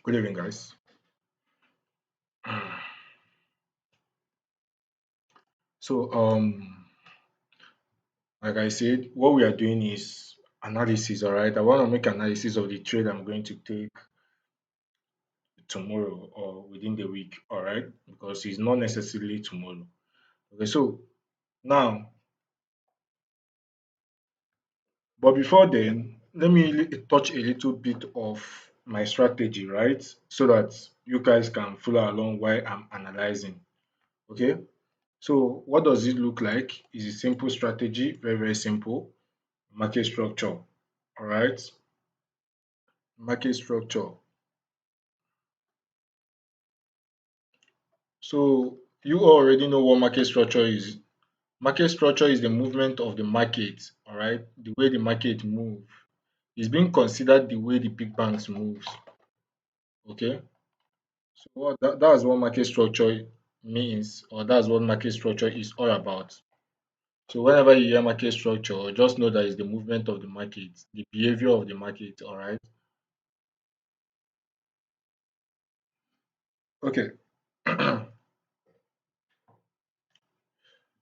Good evening, guys. So, like I said, what we are doing is analysis. All right, I want to make analysis of the trade I'm going to take tomorrow or within the week. All right, because it's not necessarily tomorrow. Okay, so now, but before then, let me touch a little bit of my strategy, right, so that you guys can follow along while I'm analyzing. Okay. So what does it look like? It's a simple strategy, very, very simple. Market structure. All right. Market structure. So you already know what market structure is. Market structure is the movement of the market. All right. The way the market move is being considered the way the big banks moves. Okay. So that's what market structure means, or that's what market structure is all about. So whenever you hear market structure, just know that it's the movement of the market, the behavior of the market. All right. Okay.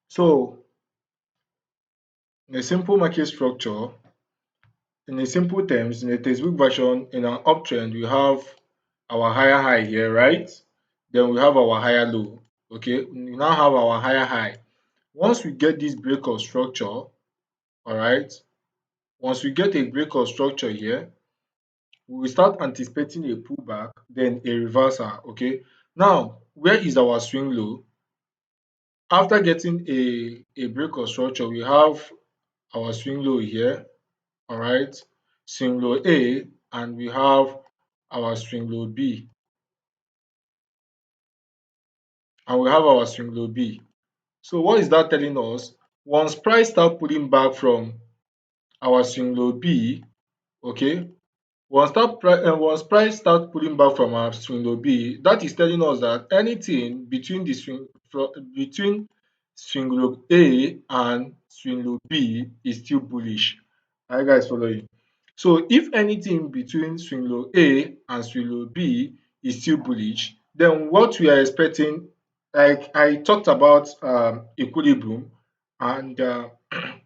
So in a simple market structure, in a simple terms, in a textbook version, in an uptrend, we have our higher high here, right? Then we have our higher low. Okay, we now have our higher high. Once we get this break of structure, all right, once we get a break of structure here, we will start anticipating a pullback, then a reversal. Okay, now where is our swing low? After getting a break of structure, we have our swing low here, all right, swing low A, and we have our swing low B, and we have our swing low B. So what is that telling us? Once price start pulling back from our swing low B, okay, once price start pulling back from our swing low B, that is telling us that anything between between swing low A and swing low B is still bullish. Are you guys following? So if anything between swing low A and swing low B is still bullish, then what we are expecting, like I talked about equilibrium, and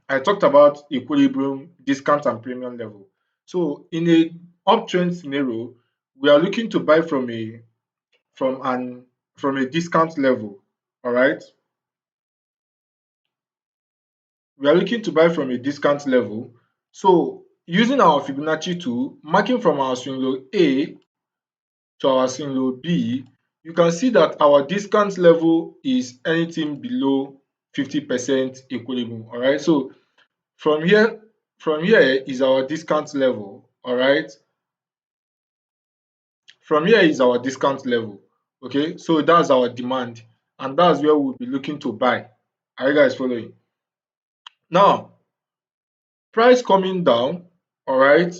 I talked about equilibrium, discount and premium level. So in a uptrend scenario, we are looking to buy from an from a discount level. All right. We are looking to buy from a discount level. So using our Fibonacci tool, marking from our swing low A to our swing low B, you can see that our discount level is anything below 50% equilibrium. All right. So from here, from here is our discount level. All right. From here is our discount level. Okay. So that's our demand, and that's where we'll be looking to buy. Are you guys following? Now, price coming down, all right,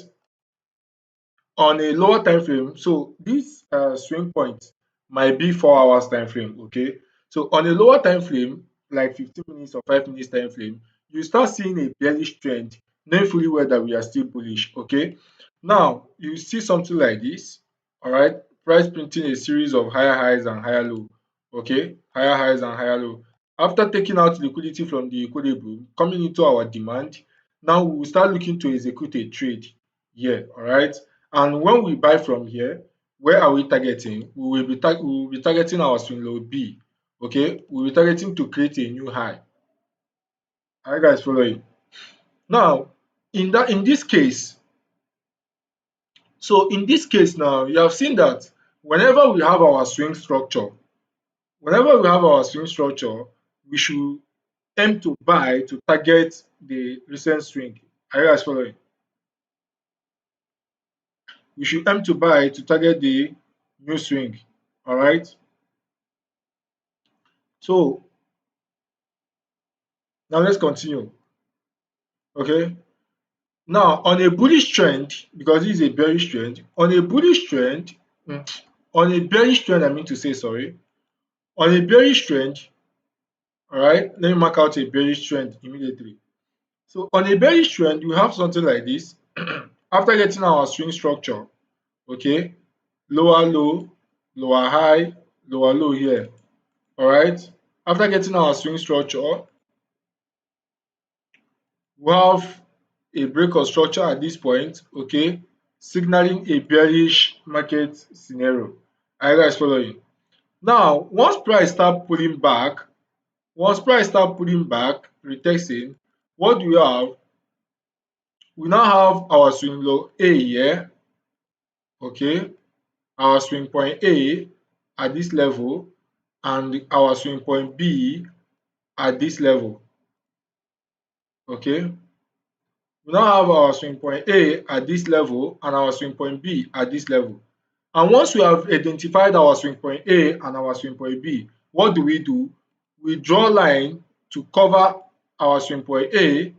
on a lower time frame. So this swing point might be 4 hours time frame. Okay, so on a lower time frame, like 15 minutes or 5 minutes time frame, you start seeing a bearish trend, knowing fully well that we are still bullish. Okay, now you see something like this. All right, price printing a series of higher highs and higher low. Okay, higher highs and higher low. After taking out liquidity from the equilibrium, coming into our demand, now we will start looking to execute a trade here. All right, and when we buy from here, where are we targeting? We will be targeting our swing low B. Okay, we will be targeting to create a new high. Are you guys following? Now, in this case, so in this case now, you have seen that whenever we have our swing structure, whenever we have our swing structure, we should aim to buy to target the recent swing. Are you guys following? We should aim to buy to target the new swing. All right. So now let's continue. Okay. Now on a bullish trend, because this is a bearish trend, on a bullish trend, on a bearish trend, I mean to say, sorry, on a bearish trend, all right, let me mark out a bearish trend immediately. So on a bearish trend, you have something like this. After getting our swing structure, okay, lower low, lower high, lower low here. All right. After getting our swing structure, we have a break of structure at this point, okay, signaling a bearish market scenario. Are you guys following? Now, once price start pulling back, retesting, what do we have? We now have our swing low A here, okay, our swing point A at this level, and our swing point B at this level, okay. We now have our swing point A at this level and our swing point B at this level. And once we have identified our swing point A and our swing point B, what do? We draw line to cover our swing point A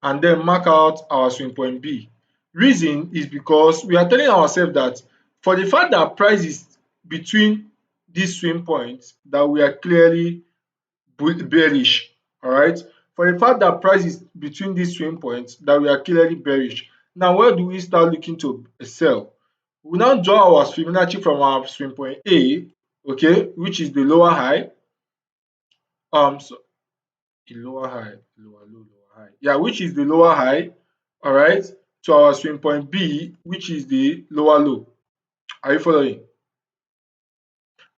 and then mark out our swing point B. Reason is because we are telling ourselves that for the fact that price is between these swing points, that we are clearly bearish. All right. For the fact that price is between these swing points, that we are clearly bearish. Now, where do we start looking to sell? We now draw our Fibonacci from our swing point A, okay, which is the lower high. So the lower high, lower low, lower high. Yeah, which is the lower high, all right, to our swing point B, which is the lower low. Are you following?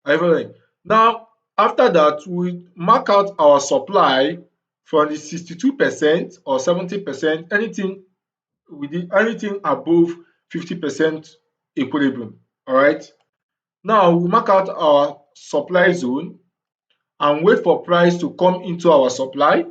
Are you following? Now, after that, we mark out our supply from the 62% or 70%, anything within anything above 50% equilibrium. All right. Now we mark out our supply zone and wait for price to come into our supply.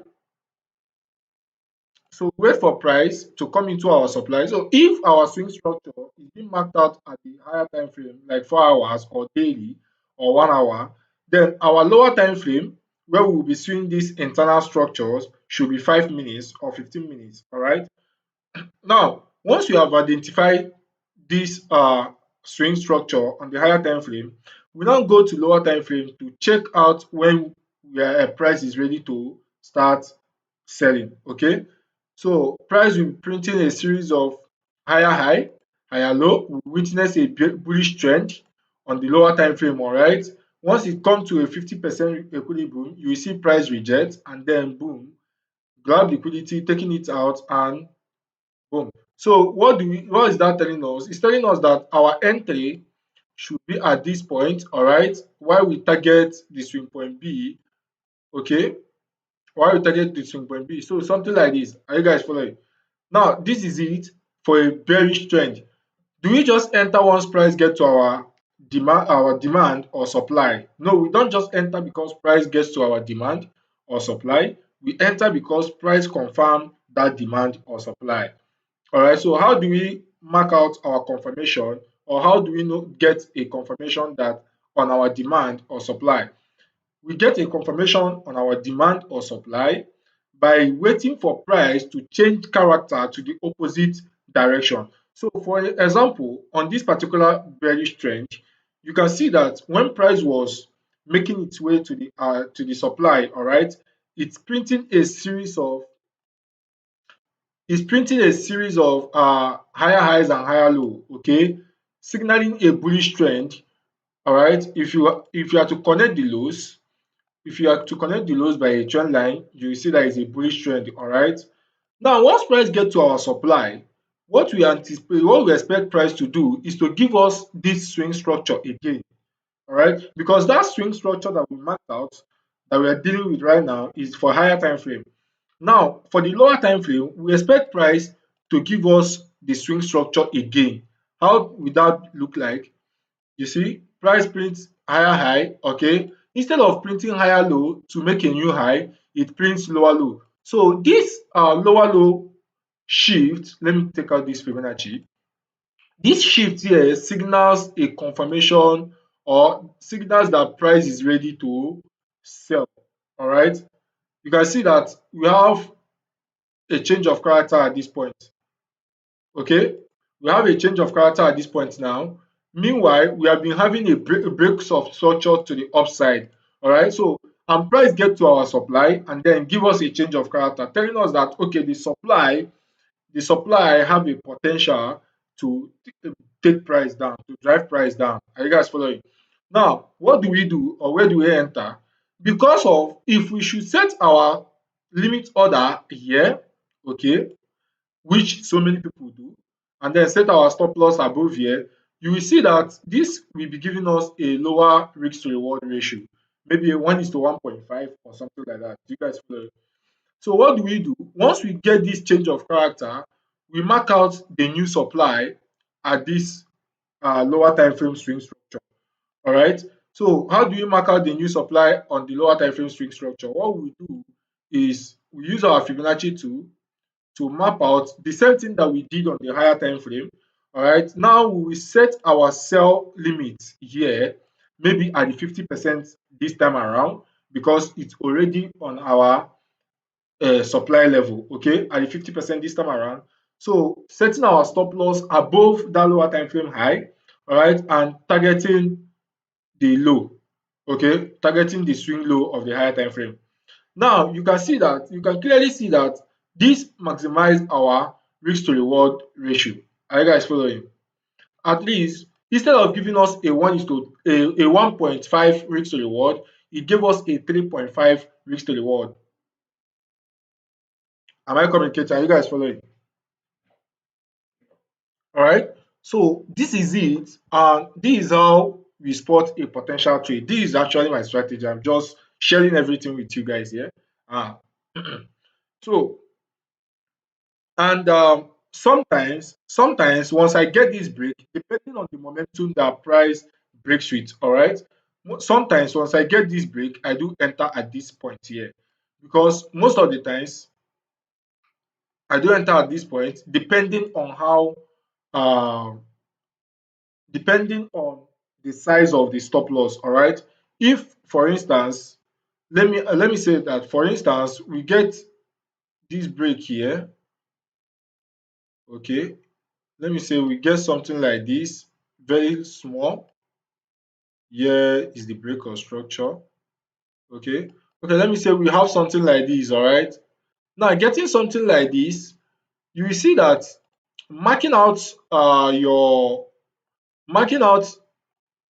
So wait for price to come into our supply. So if our swing structure is being marked out at the higher time frame, like 4 hours or daily or 1 hour, then our lower time frame where we will be seeing these internal structures should be 5 minutes or 15 minutes. All right. Now, once you have identified this swing structure on the higher time frame, we now go to lower time frame to check out when a price is ready to start selling. Okay, so price will be printing a series of higher high, higher low. We witness a bullish trend on the lower time frame. All right, once it comes to a 50% equilibrium, you will see price reject and then boom, grab liquidity, taking it out and boom. So what is that telling us? It's telling us that our entry should be at this point, all right, while we target the swing point B, okay, while we target the swing point B. So something like this. Are you guys following? Now, this is it for a bearish trend. Do we just enter once price get to our demand or supply? No, we don't just enter because price gets to our demand or supply. We enter because price confirm that demand or supply. All right, so how do we mark out our confirmation, or how do we get a confirmation that on our demand or supply? We get a confirmation on our demand or supply by waiting for price to change character to the opposite direction. So for example, on this particular bearish trend, you can see that when price was making its way to the supply, all right, it's printing a series of higher highs and higher low, okay, signaling a bullish trend. All right, if you are to connect the lows, by a trend line, you will see that it's a bullish trend. All right, now once price get to our supply, what we expect price to do is to give us this swing structure again. All right, because that swing structure that we marked out, that we are dealing with right now, is for higher time frame. Now, for the lower time frame, we expect price to give us the swing structure again. How would that look like? You see, price prints higher high, okay? Instead of printing higher low to make a new high, it prints lower low. So this lower low shift, let me take out this Fibonacci. This shift here signals a confirmation or signals that price is ready to sell. All right. You can see that we have a change of character at this point. Okay, we have a change of character at this point now. Meanwhile, we have been having a breaks of structure to the upside. All right, so and price get to our supply and then give us a change of character, telling us that okay, the supply have a potential to take price down, to drive price down. Are you guys following? Now, what do we do, or where do we enter? Because of, if we should set our limit order here, okay, which so many people do, and then set our stop loss above here, you will see that this will be giving us a lower risk to reward ratio, maybe a 1:1.5 or something like that. Do you guys follow? So what do we do? Once we get this change of character, we mark out the new supply at this lower time frame swing structure. All right. So how do we mark out the new supply on the lower time frame swing structure? What we do is we use our Fibonacci tool to map out the same thing that we did on the higher time frame. All right. Now we will set our sell limit here, maybe at the 50% this time around, because it's already on our supply level, okay, at the 50% this time around. So setting our stop loss above that lower time frame high, all right, and targeting the low, okay, targeting the swing low of the higher time frame. Now you can see that, you can clearly see that this maximize our risk to reward ratio. Are you guys following? At least instead of giving us a 1.5 risk to reward, it gave us a 3.5 risk to reward. Am I communicating? Are you guys following? All right. So this is it, and this is how we spot a potential trade. This is actually my strategy. I'm just sharing everything with you guys here. Ah. So, and sometimes once I get this break, depending on the momentum that price breaks with, all right. Sometimes once I get this break, I do enter at this point here, because most of the times I do enter at this point, depending on how depending on the size of the stop loss. All right. If, for instance, let me say that, for instance, we get this break here. Okay. Let me say we get something like this, very small. Here is the break of structure. Okay. Okay. Let me say we have something like this. All right. Now, getting something like this, you will see that marking out your marking out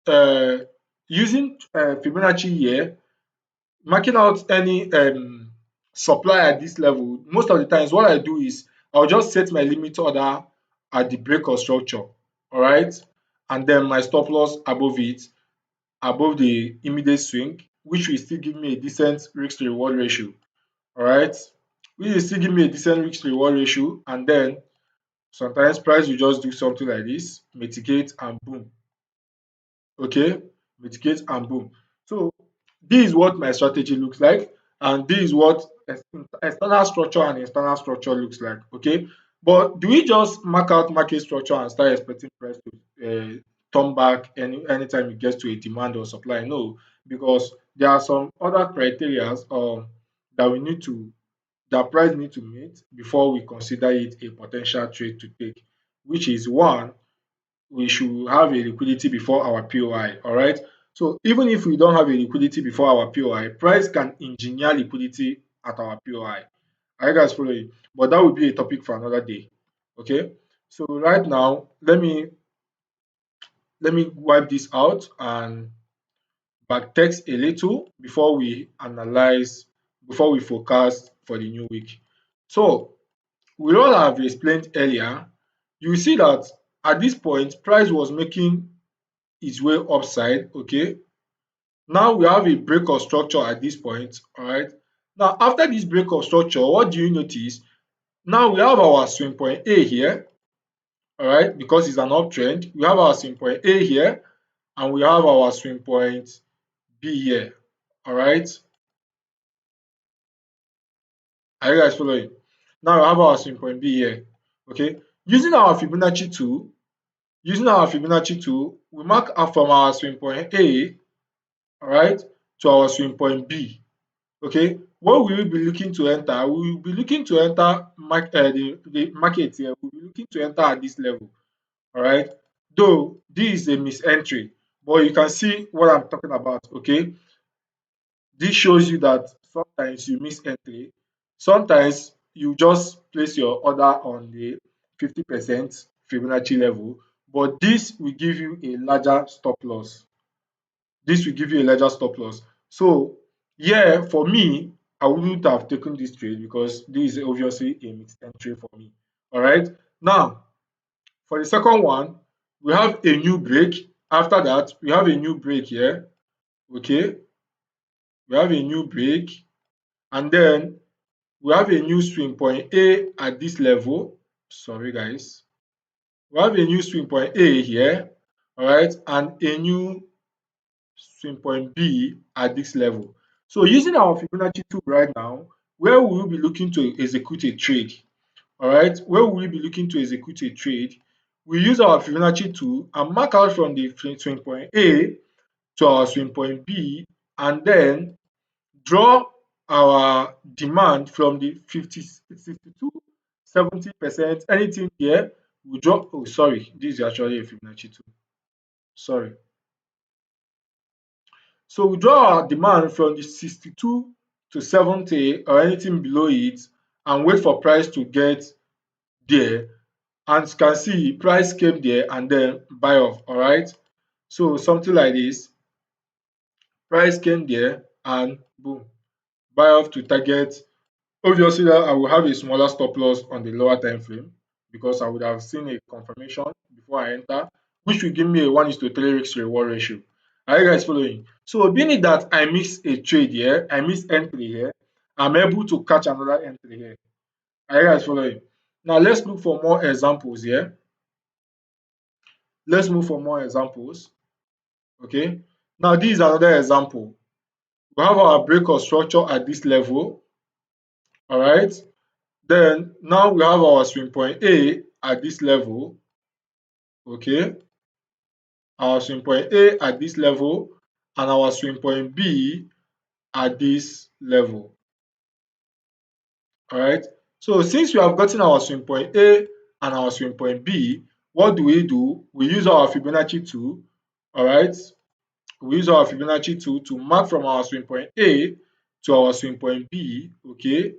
uh, using Fibonacci here, marking out any supply at this level, most of the times what I do is I'll just set my limit order at the break of structure, all right, and then my stop loss above it, above the immediate swing, which will still give me a decent risk to reward ratio, all right, which will still give me a decent risk to reward ratio, and then sometimes price will just do something like this, mitigate and boom. Okay, mitigate and boom. So this is what my strategy looks like, and this is what external structure and internal structure looks like. Okay, but do we just mark out market structure and start expecting price to turn back anytime it gets to a demand or supply? No, because there are some other criteria that we need to that price need to meet before we consider it a potential trade to take, which is one, we should have a liquidity before our POI. All right. So even if we don't have a liquidity before our POI, price can engineer liquidity at our POI. Are you guys following? But that would be a topic for another day. Okay. So right now, let me wipe this out and backtext a little before we analyze, before we forecast for the new week. So we all have explained earlier, you see that at this point, price was making its way upside. Okay, now we have a break of structure at this point. All right, now after this break of structure, what do you notice? Now we have our swing point A here. All right, because it's an uptrend, we have our swing point A here, and we have our swing point B here. All right, are you guys following? Now we have our swing point B here. Okay, using our Fibonacci tool, we mark out from our swing point A, all right, to our swing point B. Okay, what we will be looking to enter, we will be looking to enter the market here. We'll be looking to enter at this level. All right, though this is a mis-entry, but you can see what I'm talking about. Okay, this shows you that sometimes you miss entry, sometimes you just place your order on the 50%, Fibonacci level, but this will give you a larger stop loss. This will give you a larger stop loss. So yeah, for me, I wouldn't have taken this trade because this is obviously a mixed entry for me. All right. Now, for the second one, we have a new break. After that, we have a new break here. Okay. We have a new break, and then we have a new swing point A at this level. Sorry, guys. We have a new swing point A here. All right. And a new swing point B at this level. So using our Fibonacci tool right now, where we will be looking to execute a trade, all right, where we will be looking to execute a trade, we use our Fibonacci tool and mark out from the swing point A to our swing point B, and then draw our demand from the 50, 62, 70%, anything here, we draw, oh, sorry, this is actually a Fibonacci tool, sorry. So we draw our demand from the 62 to 70 or anything below it and wait for price to get there. And you can see price came there and then buy off. All right. So something like this, price came there and boom, buy off to target. Obviously, that I will have a smaller stop loss on the lower time frame because I would have seen a confirmation before I enter, which will give me a 1:3 risk reward ratio. Are you guys following? So, being it that I miss a trade here, I miss entry here, I'm able to catch another entry here. Are you guys following? Now, let's look for more examples here. Let's move for more examples. Okay. Now, this is another example. We have our break of structure at this level. All right. Then now we have our swing point A at this level. Okay. Our swing point A at this level and our swing point B at this level. All right. So since we have gotten our swing point A and our swing point B, what do? We use our Fibonacci tool. All right. We use our Fibonacci tool to mark from our swing point A to our swing point B. Okay.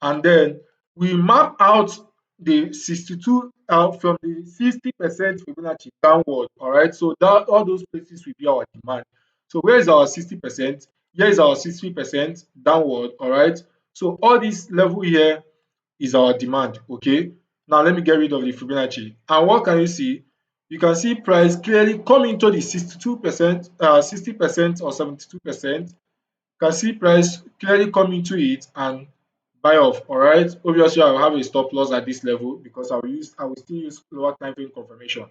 And then we map out the 62 from the 60% Fibonacci downward. All right. So that all those places will be our demand. So where is our 60%? Here is our 60% downward. All right. So all this level here is our demand. Okay. Now let me get rid of the Fibonacci. And what can you see? You can see price clearly come into the 62%, 60% or 72%. You can see price clearly come into it and buy off. All right. Obviously, I will have a stop loss at this level because I will still use lower time frame confirmation.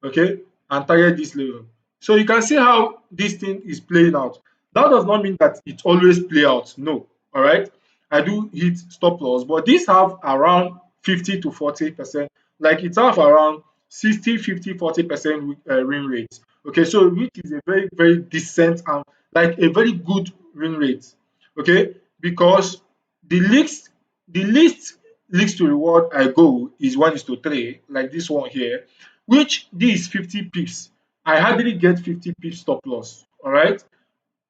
Okay, and target this level. So you can see how this thing is playing out. That does not mean that it always play out. No. All right. I do hit stop loss, but these have around 50 to 40%. Like it's have around 60, 50, 40% win rate. Okay, so which is a very, very decent and like a very good win rate. Okay, because the least leads to reward I go is 1:3, like this one here, which this is 50 pips. I hardly get 50 pips stop loss. All right.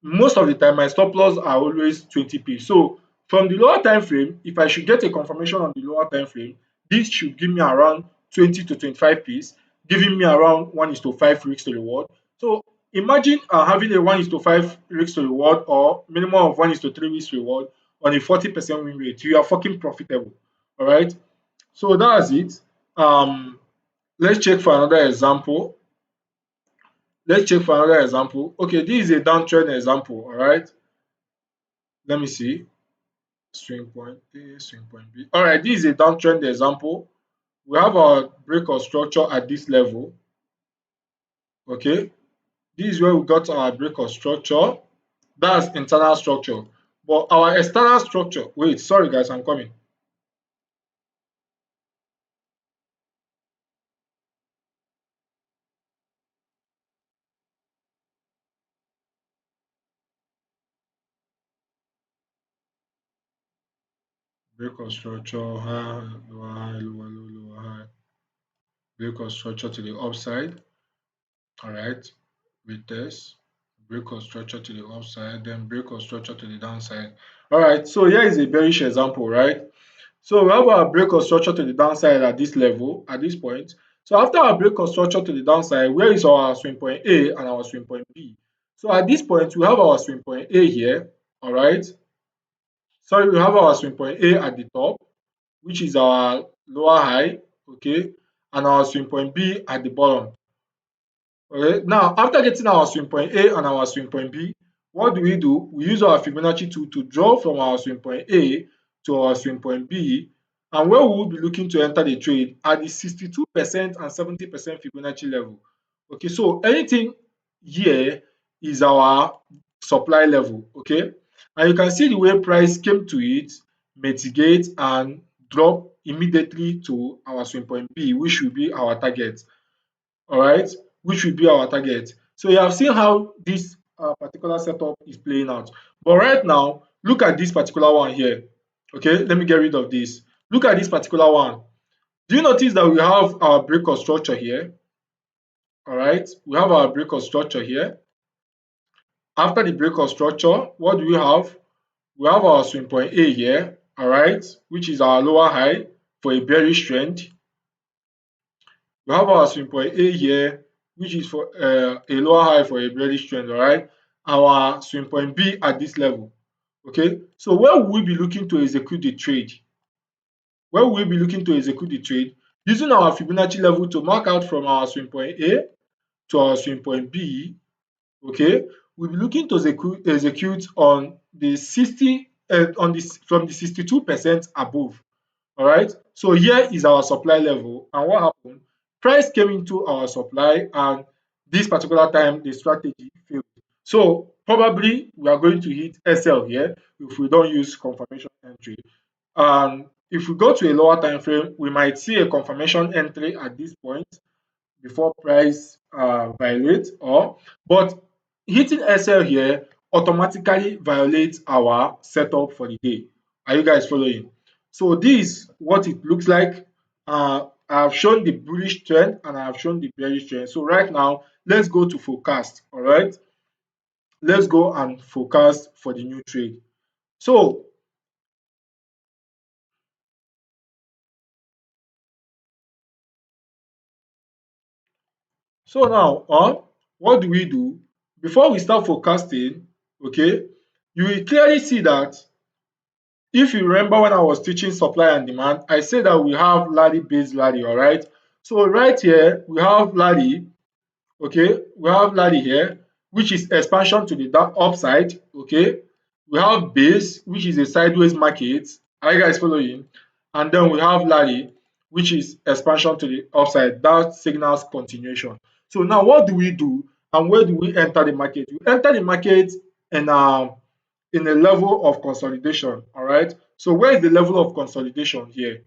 Most of the time, my stop loss are always 20 pips. So from the lower time frame, if I should get a confirmation on the lower time frame, this should give me around 20 to 25 pips, giving me around 1:5 risk to reward. So imagine having a 1:5 risk to reward or minimum of 1:3 risk to reward on a 40% win rate. You are fucking profitable. All right. So that's it. Let's check for another example. Let's check for another example. Okay, this is a downtrend example. All right. Let me see. Swing point A, swing point B. All right, this is a downtrend example. We have our break of structure at this level. Okay, this is where we got our break of structure. That's internal structure. But our external structure, wait, sorry guys, I'm coming. Break of structure, high, lower, high, lower, low, lower, high. Break of structure to the upside. All right, retest. Break of structure to the upside, then break of structure to the downside. All right, so here is a bearish example, right? So we have our break of structure to the downside at this level, at this point. So after our break of structure to the downside, where is our swing point A and our swing point B? So at this point, we have our swing point A here, all right? Sorry, we have our swing point A at the top, which is our lower high, okay, and our swing point B at the bottom. Okay, now after getting our swing point A and our swing point B, what do? We use our Fibonacci tool to draw from our swing point A to our swing point B, and where we will be looking to enter the trade at the 62% and 70% Fibonacci level. Okay, so anything here is our supply level, okay? And you can see the way price came to it, mitigate and drop immediately to our swing point B, which will be our target. All right, which will be our target. So you have seen how this particular setup is playing out. But right now, look at this particular one here. Okay, let me get rid of this. Look at this particular one. Do you notice that we have our break of structure here? All right, we have our break of structure here. After the break of structure, what do we have? We have our swing point A here, all right, which is our lower high for a bearish trend. We have our swing point A here, which is for a lower high for a bearish trend, all right? Our swing point B at this level, okay? So where will we be looking to execute the trade? Where will we be looking to execute the trade? Using our Fibonacci level to mark out from our swing point A to our swing point B, okay? We'll be looking to execute on the 60 on this from the 62% above. All right, so here is our supply level, and what happened? Price came into our supply, and this particular time the strategy failed. So probably we are going to hit SL here if we don't use confirmation entry. And if we go to a lower time frame, we might see a confirmation entry at this point before price violates, or but hitting SL here automatically violates our setup for the day. Are you guys following? So this is what it looks like. I've shown the bullish trend and I've shown the bearish trend. So right now, let's go to forecast. All right, let's go and forecast for the new trade. So now, what do? Before we start forecasting, okay, you will clearly see that if you remember when I was teaching supply and demand, I said that we have Lally based Lally, all right? So right here, we have Lally, okay? We have Lally here, which is expansion to the upside, okay? We have base, which is a sideways market. Are you guys following? And then we have Lally, which is expansion to the upside. That signals continuation. So now what do? And where do we enter the market? We enter the market in a level of consolidation, all right? So where is the level of consolidation here?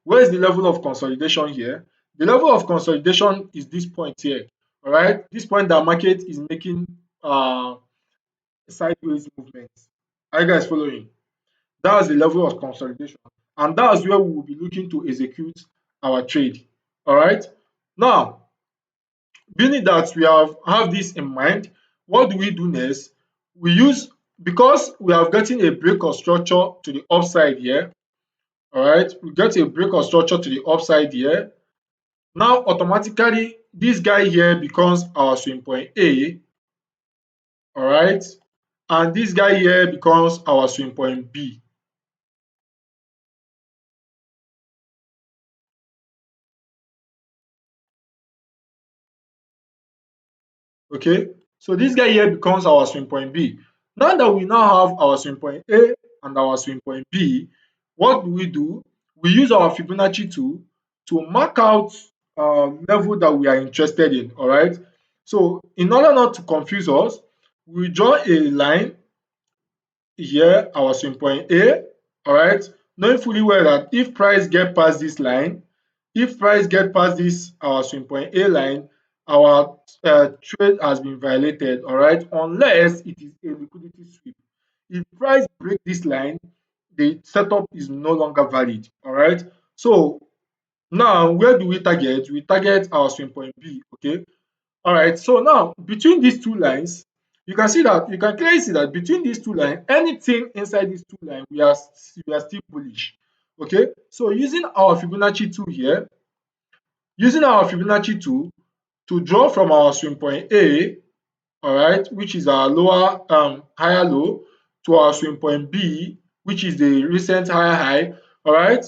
Where is the level of consolidation here? The level of consolidation is this point here, all right? This point that market is making sideways movements. Are you guys following? That's the level of consolidation, and that's where we will be looking to execute our trade, all right? Now, being that we have this in mind, what do next? We use, because we have gotten a break of structure to the upside here, all right, we get a break of structure to the upside here. Now automatically this guy here becomes our swing point A, all right, and this guy here becomes our swing point B. Okay, so this guy here becomes our swing point B. Now that we now have our swing point A and our swing point B, what do? We use our Fibonacci tool to mark out level that we are interested in, all right? So in order not to confuse us, we draw a line here, our swing point A, all right? Knowing fully well that if price get past this line, if price get past this our swing point A line, our trade has been violated, all right, unless it is a liquidity sweep. If price break this line, the setup is no longer valid, all right? So now where do we target? We target our swing point B, okay? All right, so now between these two lines, you can clearly see that between these two lines, anything inside these two lines, we are still bullish. Okay, so using our Fibonacci tool here, Using our Fibonacci tool to draw from our swing point A, all right, which is our higher low, to our swing point B, which is the recent higher high, all right,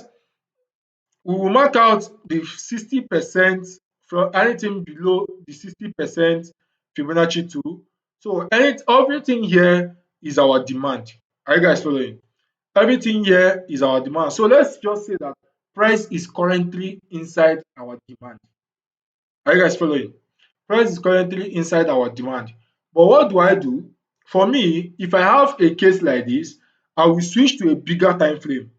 we will mark out the 60% from anything below the 60% Fibonacci tool. So everything here is our demand. Are you guys following? Everything here is our demand. So let's just say that price is currently inside our demand. Are you guys following? Price is currently inside our demand. But what do I do? For me, if I have a case like this, I will switch to a bigger time frame.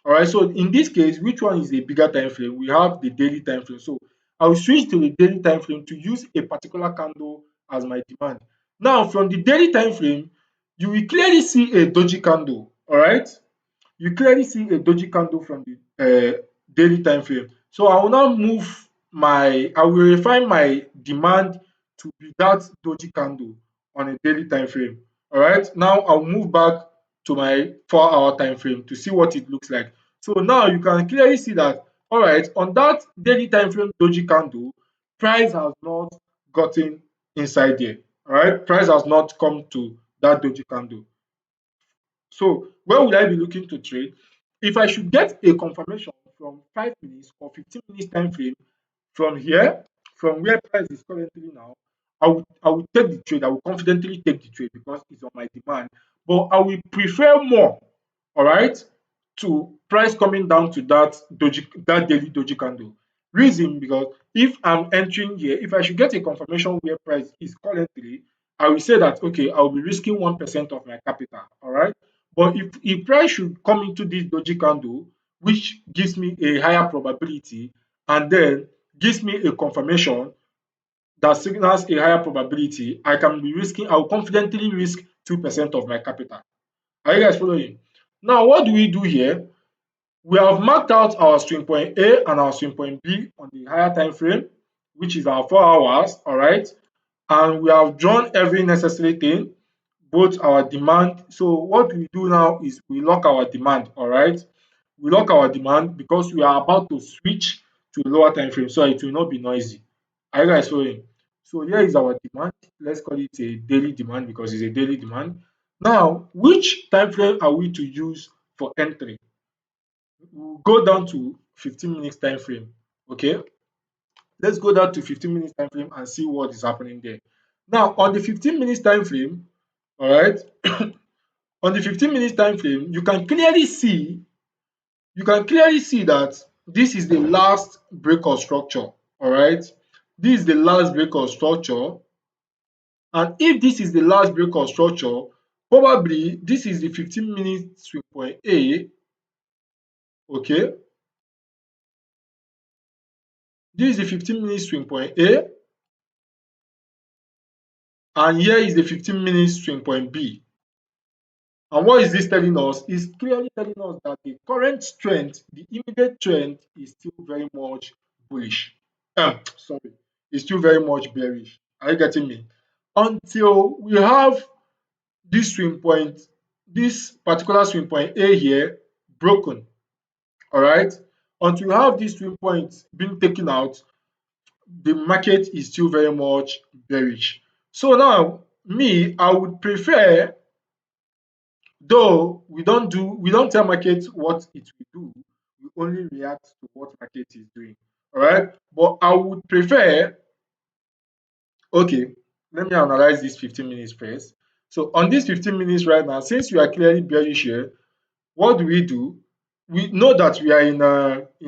All right, so in this case, which one is a bigger time frame? We have the daily time frame. So I will switch to the daily time frame to use a particular candle as my demand. Now, from the daily time frame, you will clearly see a doji candle. All right, you clearly see a doji candle from the daily time frame. So I will now I will refine my demand to be that doji candle on a daily time frame. All right, now I'll move back to my 4-hour time frame to see what it looks like. So now you can clearly see that, all right, on that daily time frame doji candle, price has not gotten inside there. All right, price has not come to that doji candle. So where would I be looking to trade? If I should get a confirmation from 5 minutes or 15 minutes time frame from here, from where price is currently now, I will take the trade. I will confidently take the trade because it's on my demand. But I will prefer more, all right, to price coming down to that daily doji candle. Reason because if I'm entering here, if I should get a confirmation where price is currently, I will say that okay, I will be risking 1% of my capital, all right. But if price should come into this doji candle, which gives me a higher probability, and then gives me a confirmation that signals a higher probability, I will confidently risk 2% of my capital. Are you guys following? Now, what do we do here? We have marked out our swing point A and our swing point B on the higher time frame, which is our 4 hours, all right? And we have drawn every necessary thing, both our demand. So what we do now is we lock our demand, all right? We lock our demand because we are about to switch to a lower time frame, so it will not be noisy. Are you guys following? So here is our demand. Let's call it a daily demand because it's a daily demand. Now, which time frame are we to use for entry? We'll go down to 15 minutes time frame. Okay, let's go down to 15 minutes time frame and see what is happening there. Now, on the 15 minutes time frame, all right, on the 15 minutes time frame, you can clearly see that this is the last break of structure. All right, this is the last break of structure. And if this is the last break of structure, probably this is the 15 minute swing point A. Okay, this is the 15 minute swing point A, and here is the 15 minute swing point B. And what is this telling us? It's clearly telling us that the current trend, the immediate trend, is still very much bullish. Sorry, it's still very much bearish. Are you getting me? Until we have this swing point, this particular swing point A here broken. All right. Until we have this swing point being taken out, the market is still very much bearish. So now, I would prefer, though we don't tell market what it will do, we only react to what market is doing. All right. But I would prefer, okay, let me analyze this 15 minutes first. So on this 15 minutes right now, since we are clearly bearish here, what do? We know that we are in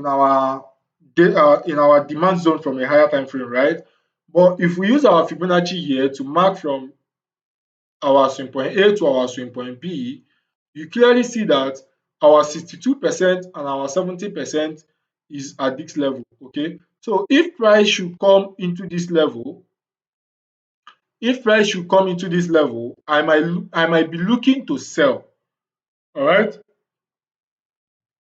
our demand zone from a higher time frame, right? But if we use our Fibonacci here to mark from our swing point A to our swing point B, you clearly see that our 62% and our 70% is at this level. Okay, so if price should come into this level, I might be looking to sell. All right,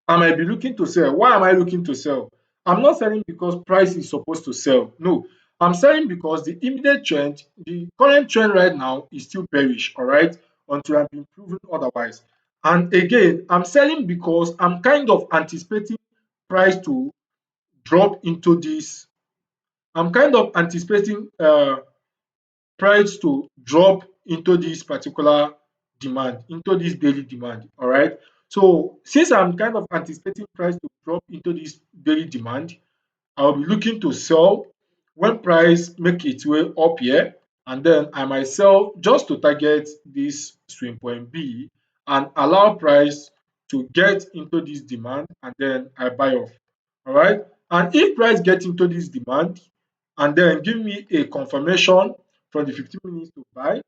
I might be looking to sell. Why am I looking to sell? I'm not selling because price is supposed to sell. No, I'm selling because the immediate trend, the current trend right now is still bearish, all right, until I've been proven otherwise. And again, I'm selling because I'm kind of anticipating price to drop into this I'm kind of anticipating price to drop into this particular demand, into this daily demand. All right. So since I'm kind of anticipating price to drop into this daily demand, I'll be looking to sell when price make its way up here, and then I might sell just to target this swing point B and allow price to get into this demand, and then I buy off. All right. And if price get into this demand and then give me a confirmation from the 15 minutes to buy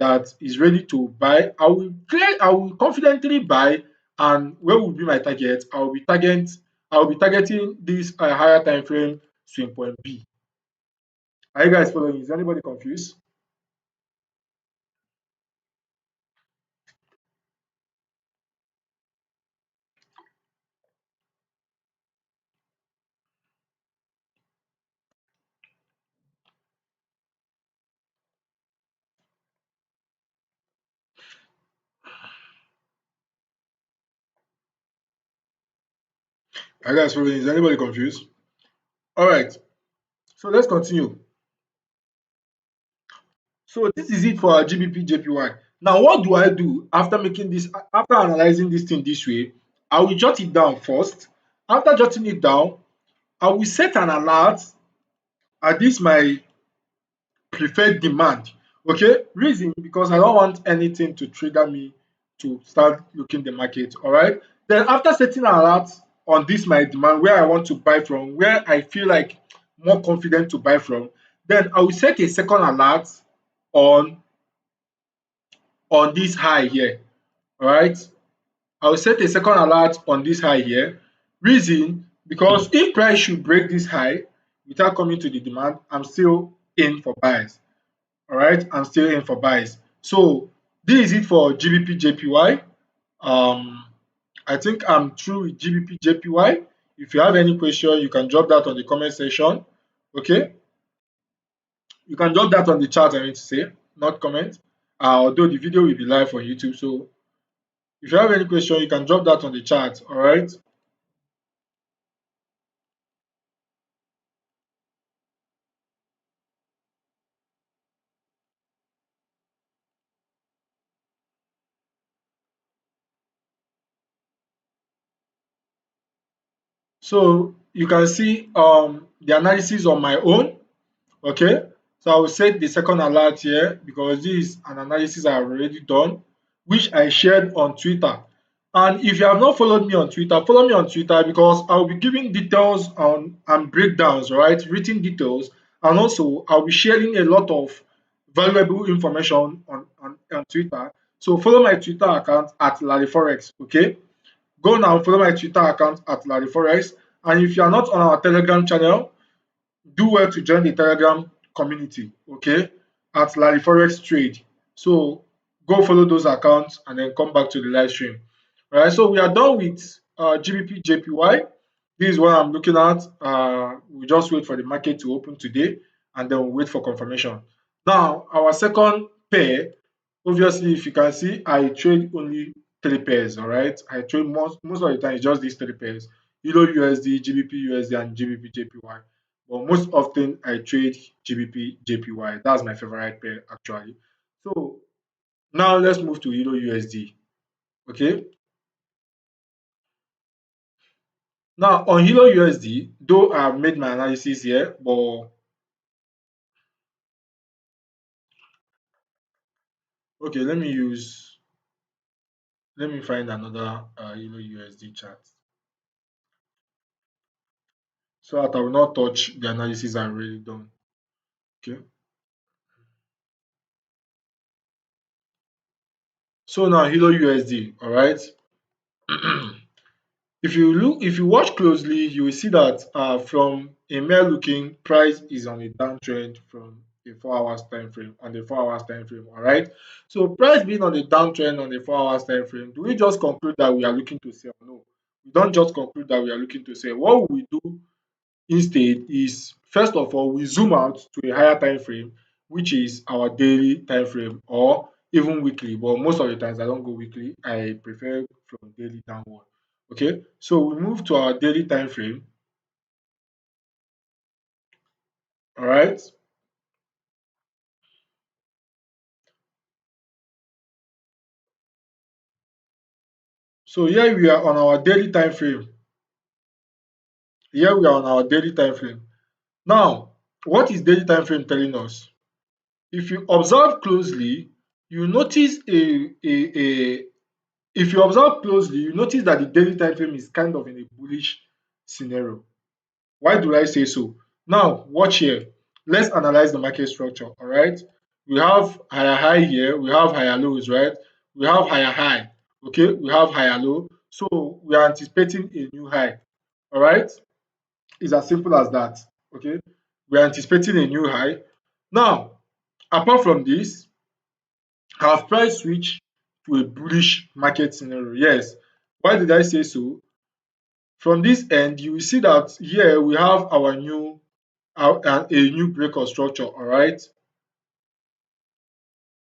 that is ready to buy, I will confidently buy. And where will be my target? I will be targeting this higher time frame swing point B. Are you guys following? Is anybody confused? Are you guys following? Is anybody confused? All right. So let's continue. So this is it for our Gbpjpy. Now, what do I do after making this, after analyzing this thing this way? I will jot it down first. After jotting it down, I will set an alert at this my preferred demand. Okay, reason because I don't want anything to trigger me to start looking the market. All right. Then after setting an alert on this my demand where I want to buy from, where I feel like more confident to buy from, then I will set a second alert on this high here. All right. I will set a second alert on this high here. Reason because if price should break this high without coming to the demand, I'm still in for buys. All right, I'm still in for buys. So this is it for Gbpjpy. Um, I think I'm through with Gbpjpy. If you have any question, you can drop that on the comment section. Okay, you can drop that on the chat. I mean to say, not comment. Although the video will be live on YouTube, so if you have any question, you can drop that on the chat. All right. So you can see the analysis on my own. Okay, so I will set the second alert here because this is an analysis I have already done, which I shared on Twitter. And if you have not followed me on Twitter, follow me on Twitter because I will be giving details on and breakdowns, right? Written details, and also I'll be sharing a lot of valuable information on Twitter. So follow my Twitter account at Laryforex. Okay, go now follow my Twitter account at Laryforex. And if you are not on our Telegram channel, do well to join the Telegram community, okay, at Laryforex Trade. So go follow those accounts and then come back to the live stream. All right, so we are done with GBP This is what I'm looking at. We just wait for the market to open today and then we wait for confirmation. Now, our second pair, obviously, if you can see, I trade only three pairs. All right, I trade most of the time, it's just these three pairs: Euro USD, GBP USD, and GBP JPY. But most often I trade GBP JPY. That's my favorite pair actually. So now let's move to Euro USD. Okay. Now on Euro USD, though I have made my analysis here, but okay, let me find another Euro USD chart so that I will not touch the analysis I've already done. Okay. So now Euro USD, all right. If you watch closely, you will see that from a mere looking, price is on a downtrend from a 4 hours time frame on the 4 hours time frame. All right. So price being on a downtrend on the 4 hours time frame, do we just conclude that we are looking to sell? No, we don't just conclude that we are looking to sell. What we do instead is first of all we zoom out to a higher time frame, which is our daily time frame or even weekly. But most of the times I don't go weekly. I prefer from daily downward. Okay, so we move to our daily time frame. All right. So here we are on our daily time frame. Here we are on our daily time frame. Now, what is daily time frame telling us? If you observe closely, you notice a if you observe closely, you notice that the daily time frame is kind of in a bullish scenario. Why do I say so? Now, watch here. Let's analyze the market structure. All right. We have higher high here, we have higher lows, right? We have higher high. Okay, we have higher low. So we are anticipating a new high. All right. It's as simple as that. Okay. We are anticipating a new high. Now, apart from this, have price switched to a bullish market scenario? Yes. Why did I say so? From this end, you will see that here we have our new a new break of structure. All right.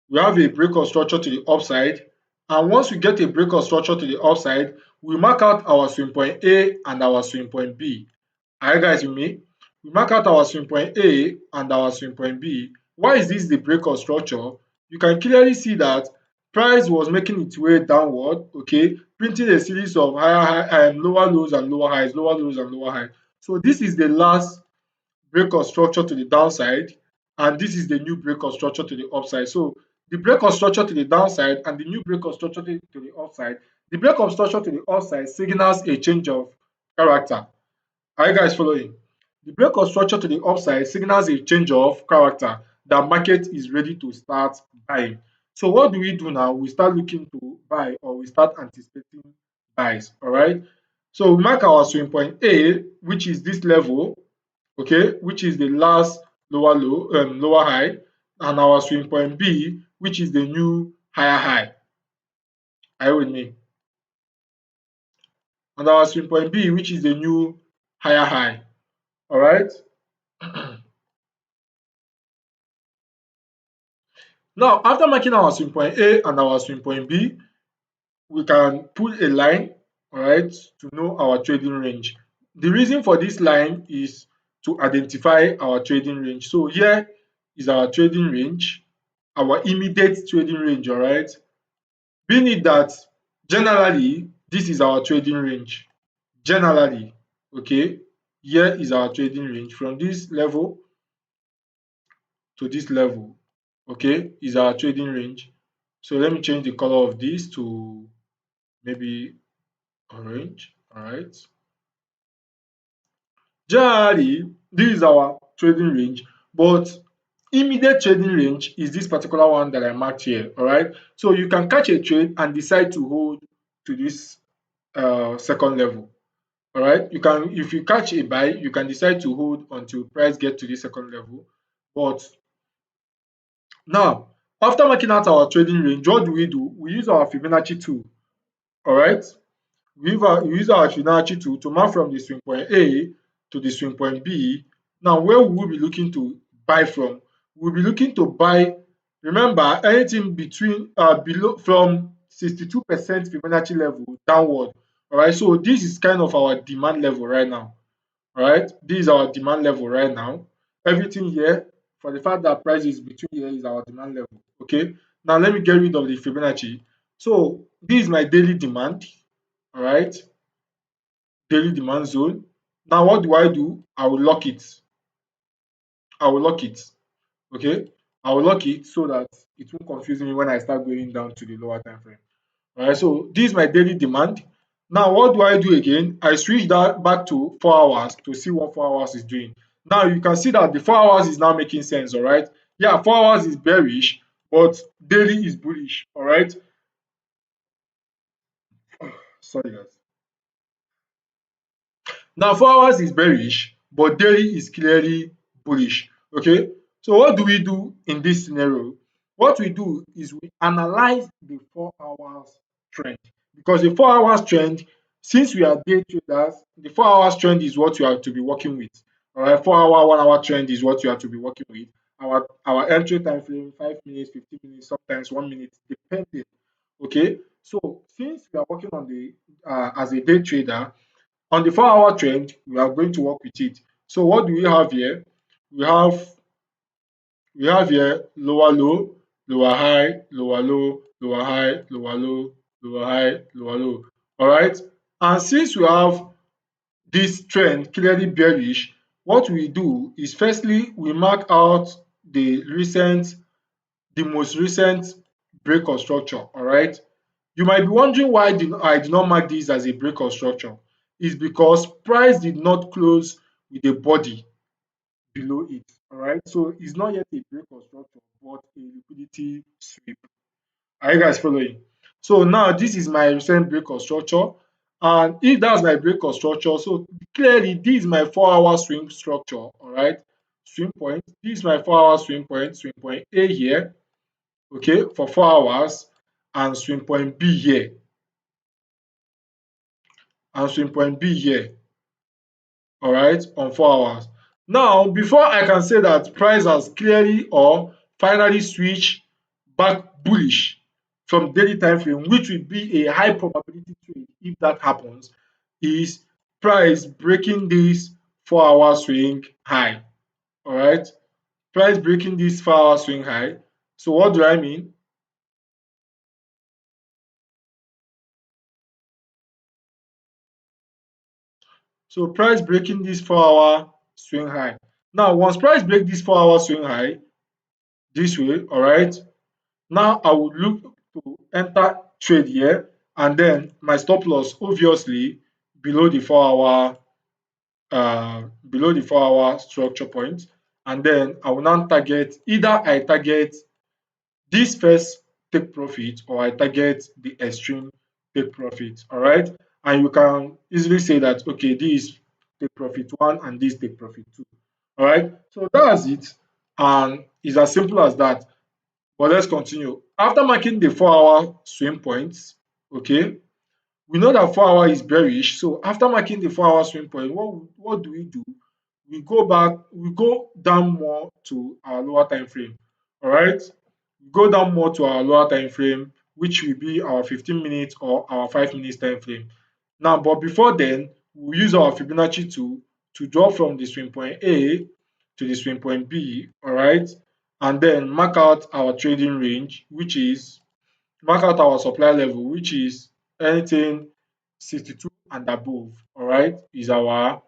We have a break of structure to the upside, and once we get a break of structure to the upside, we mark out our swing point A and our swing point B. Are you guys with me? We mark out our swing point A and our swing point B. Why is this the break of structure? You can clearly see that price was making its way downward, okay, printing a series of lower lows and lower highs, lower lows and lower highs. So this is the last break of structure to the downside, and this is the new break of structure to the upside. So the break of structure to the downside and the new break of structure to the upside, the break of structure to the upside signals a change of character. Are you guys following? The break of structure to the upside signals a change of character. The market is ready to start buying. So what do we do now? We start looking to buy, or we start anticipating buys. All right. So we mark our swing point A, which is this level, okay, which is the last lower high, and our swing point B, which is the new higher high. Are you with me? And our swing point B, which is the new higher high. All right. Now, after marking our swing point A and our swing point B, we can put a line, all right, to know our trading range. The reason for this line is to identify our trading range. So here is our trading range, our immediate trading range, all right. Being it that generally this is our trading range. Generally, okay, here is our trading range from this level to this level, okay, is our trading range. So let me change the color of this to maybe orange. All right. Generally, this is our trading range, but immediate trading range is this particular one that I marked here. All right. So you can catch a trade and decide to hold to this second level. All right. You can, if you catch a buy, you can decide to hold until price get to the second level. But now, after marking out our trading range, what do? We use our Fibonacci tool. All right. We use our Fibonacci tool to mark from the swing point A to the swing point B. Now, where we will be looking to buy from? We'll be looking to buy, remember, anything between below from 62% Fibonacci level downward. All right, so this is kind of our demand level right now. All right, this is our demand level right now. Everything here, for the fact that price is between here, is our demand level. Okay, now let me get rid of the Fibonacci. So this is my daily demand. All right, daily demand zone. Now what do? I will lock it. I will lock it. Okay, I will lock it so that it won't confuse me when I start going down to the lower time frame. All right, so this is my daily demand. Now what do I do again? I switch that back to 4 hours to see what 4 hours is doing. Now you can see that the 4 hours is now making sense. All right, yeah, 4 hours is bearish, but daily is bullish. All right, sorry guys. Now 4 hours is bearish, but daily is clearly bullish. Okay, so what do we do in this scenario? What we do is we analyze the 4 hours trend, because the 4 hours trend, since we are day traders, the 4 hours trend is what you have to be working with. All right, 4 hour, 1 hour trend is what you have to be working with. Our entry time frame, 5 minutes, 15 minutes, sometimes 1 minute, depending. Okay, so since we are working on the as a day trader, on the 4 hour trend, we are going to work with it. So what do we have here? we have here lower low, lower high, lower low, lower high, lower low, lower high, lower low. All right. And since we have this trend clearly bearish, what we do is firstly we mark out the most recent break of structure. All right. You might be wondering why I did not mark this as a break of structure. It's because price did not close with a body below it. All right. So it's not yet a break of structure, but a liquidity sweep. Are you guys following? So now this is my recent break of structure. And if that's my break of structure, so clearly this is my 4-hour swing structure. All right. Swing point. This is my 4-hour swing point A here, okay, for 4 hours, and swing point B here, and swing point B here, all right, on 4 hours. Now, before I can say that price has clearly or finally switched back bullish from daily time frame, which will be a high probability trade if that happens, is price breaking this 4-hour swing high. All right, price breaking this 4-hour swing high. So what do I mean? So price breaking this 4-hour swing high. Now, once price break this 4-hour swing high this way, all right, now I would look to enter trade here, and then my stop loss obviously below the 4-hour below the 4-hour structure point, and then I will now target, either I target this first take profit or I target the extreme take profit. All right. And you can easily say that, okay, this is take profit one and this take profit two. All right. So that's it. And it's as simple as that. But let's continue. After marking the 4-hour swing points, okay, we know that 4 hour is bearish. So after marking the 4-hour swing point, what do? We go back, we go down more to our lower time frame. All right. We go down more to our lower time frame, which will be our 15 minutes or our 5 minutes time frame. Now, but before then, we use our Fibonacci tool to draw from the swing point A to the swing point B, all right, and then mark out our trading range, which is mark out our supply level, which is anything 62 and above, all right, is our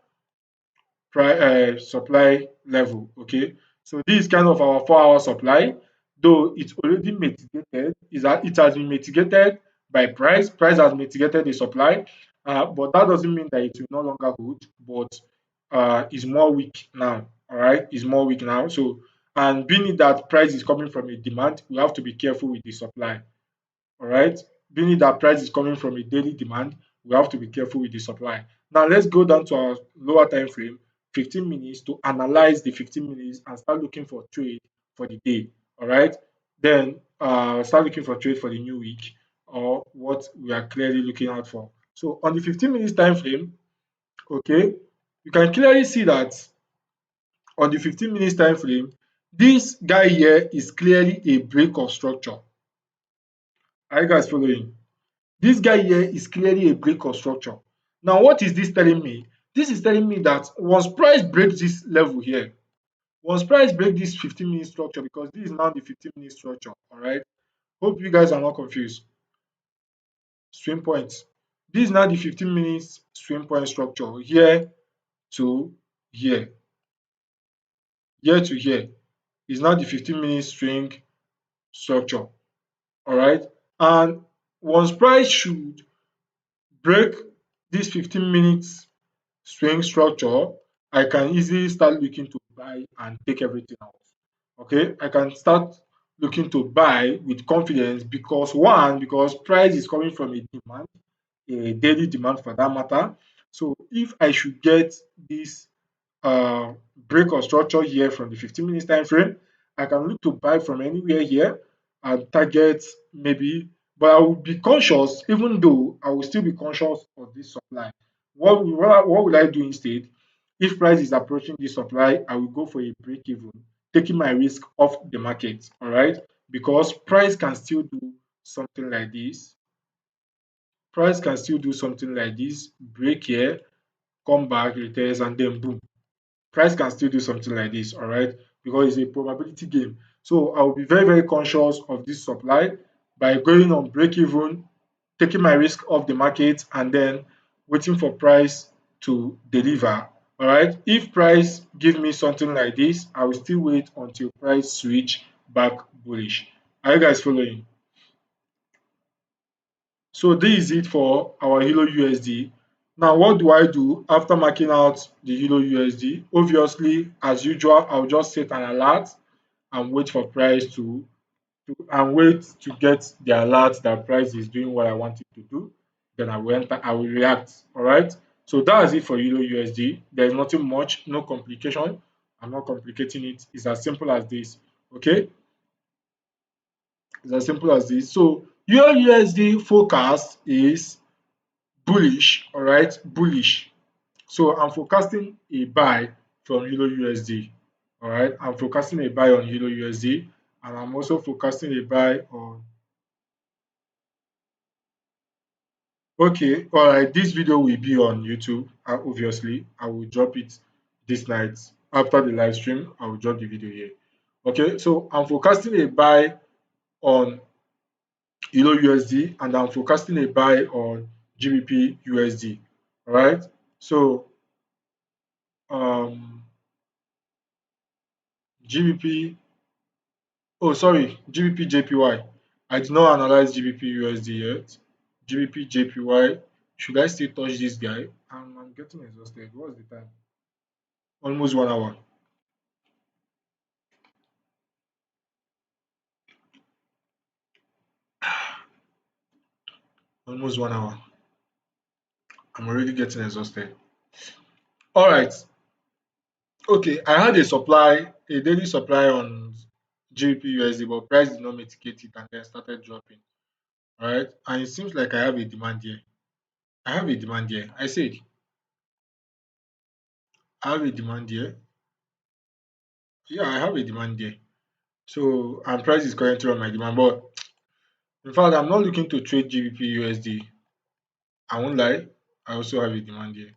supply level. Okay, so this is kind of our 4-hour supply, though it's already mitigated. Is that it has been mitigated by price. Price has mitigated the supply, but that doesn't mean that it will no longer hold, but is more weak now. All right, is more weak now. So, and being it that price is coming from a demand, we have to be careful with the supply. All right, being that price is coming from a daily demand, we have to be careful with the supply. Now let's go down to our lower time frame, 15 minutes, to analyze the 15 minutes and start looking for trade for the day. All right, then start looking for trade for the new week, or what we are clearly looking out for. So on the 15 minutes time frame, okay, you can clearly see that on the 15 minutes time frame, this guy here is clearly a break of structure. Are you guys following? This guy here is clearly a break of structure. Now, what is this telling me? This is telling me that once price breaks this level here, once price break this 15-minute structure, because this is now the 15-minute structure, all right? Hope you guys are not confused. Swing points. This is now the 15 minutes swing point structure, here to here. Here to here is now the 15-minute swing structure, all right? And once price should break this 15 minutes swing structure, I can easily start looking to buy and take everything out. Okay, I can start looking to buy with confidence, because one, because price is coming from a demand, a daily demand for that matter. So if I should get this break of structure here from the 15 minutes time frame, I can look to buy from anywhere here and target maybe, but I will be conscious, even though I will still be conscious of this supply. What will I do instead? If price is approaching this supply, I will go for a break even, taking my risk off the market. All right, because price can still do something like this. Price can still do something like this, break here, come back, retest, and then boom. price can still do something like this, all right, because it's a probability game. So I will be very, very conscious of this supply by going on break even, taking my risk off the market, and then waiting for price to deliver. All right. If price give me something like this, I will still wait until price switch back bullish. Are you guys following? So this is it for our Euro USD. Now, what do I do after marking out the Euro USD? Obviously, as usual, I'll just set an alert and wait for price and wait to get the alert that price is doing what I want it to do. Then I will react. All right. So that's it for Euro USD. There's nothing much, no complication. I'm not complicating it. It's as simple as this. Okay. It's as simple as this. So Euro USD forecast is bullish, all right, bullish. So I'm forecasting a buy from Euro USD, all right. I'm forecasting a buy on Euro USD, and I'm also forecasting a buy on. Okay, all right. This video will be on YouTube. Obviously, I will drop it this night after the live stream. I will drop the video here. Okay, so I'm forecasting a buy on Euro USD, and I'm forecasting a buy on GBP USD. All right. So um GBP, oh sorry, GBP JPY. I did not analyze GBP USD yet. GBP JPY. Should I still touch this guy? I'm getting exhausted. What's the time? Almost 1 hour. Almost 1 hour. I'm already getting exhausted. All right. Okay. I had a daily supply on GBP USD, but price did not mitigate it and then started dropping. All right. And it seems like I have a demand here. I have a demand here. I said I have a demand here. Yeah, I have a demand here. So, and price is currently on my demand. But in fact, I'm not looking to trade GBP USD. I won't lie. I also have a demand here.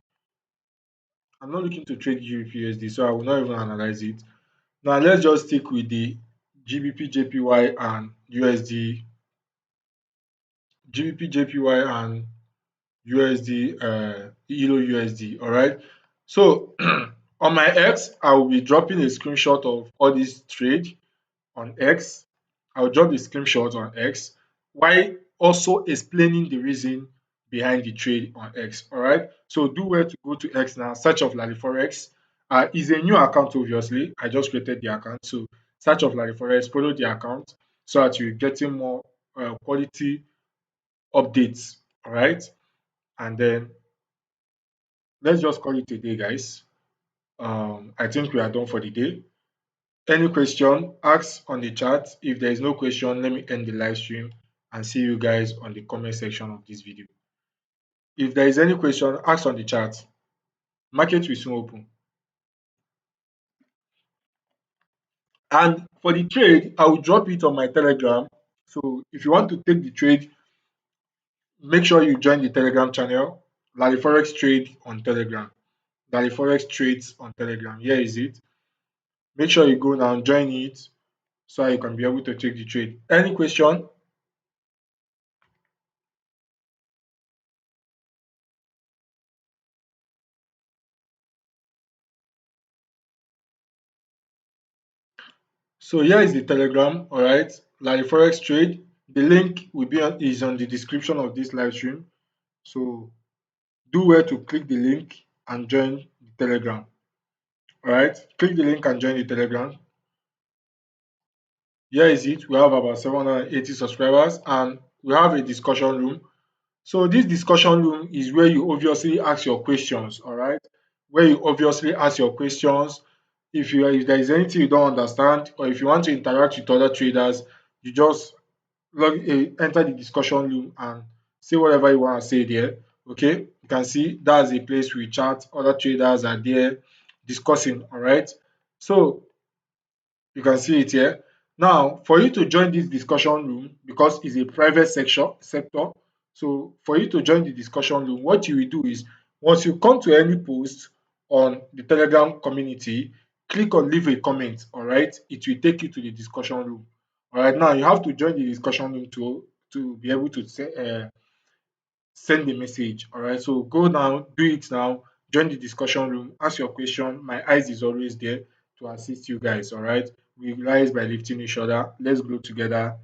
I'm not looking to trade GBP USD, so I will not even analyze it. Now, let's just stick with the GBP JPY and USD, GBP JPY and USD, Euro USD. All right. So, on my X, I will be dropping a screenshot of all these trades on X. I'll drop the screenshot on X while also explaining the reason behind the trade on X. All right. So do well to go to X now, search of Laryforex. Is a new account, obviously. I just created the account. So search of Laryforex, follow the account so that you're getting more quality updates. All right. And then let's just call it a day, guys. I think we are done for the day. Any question, ask on the chat. If there is no question, let me end the live stream and see you guys on the comment section of this video. If there is any question, ask on the chat. Market will soon open. And for the trade, I will drop it on my Telegram. So if you want to take the trade, make sure you join the Telegram channel, Laryforex Trade on Telegram. Laryforex Trades on Telegram. Here is it. Make sure you go now and join it so you can be able to take the trade. Any question? So here is the Telegram, all right, Laryforex Trade. The link is on the description of this live stream. So do well to click the link and join the Telegram. All right, click the link and join the Telegram. Here is it. We have about 780 subscribers and we have a discussion room. So this discussion room is where you obviously ask your questions, all right? Where you obviously ask your questions. If there is anything you don't understand or if you want to interact with other traders, you just enter the discussion room and say whatever you want to say there. Okay, you can see that's a place we chat. Other traders are there discussing. All right, so you can see it here. Now, for you to join this discussion room, because it's a private sector, so for you to join the discussion room, what you will do is once you come to any post, on the Telegram community, click on leave a comment. All right, it will take you to the discussion room. All right, now you have to join the discussion room to be able to send the message. All right, so go now, do it now, join the discussion room, ask your question. My eyes is always there to assist you guys. All right, we rise by lifting each other. Let's grow together.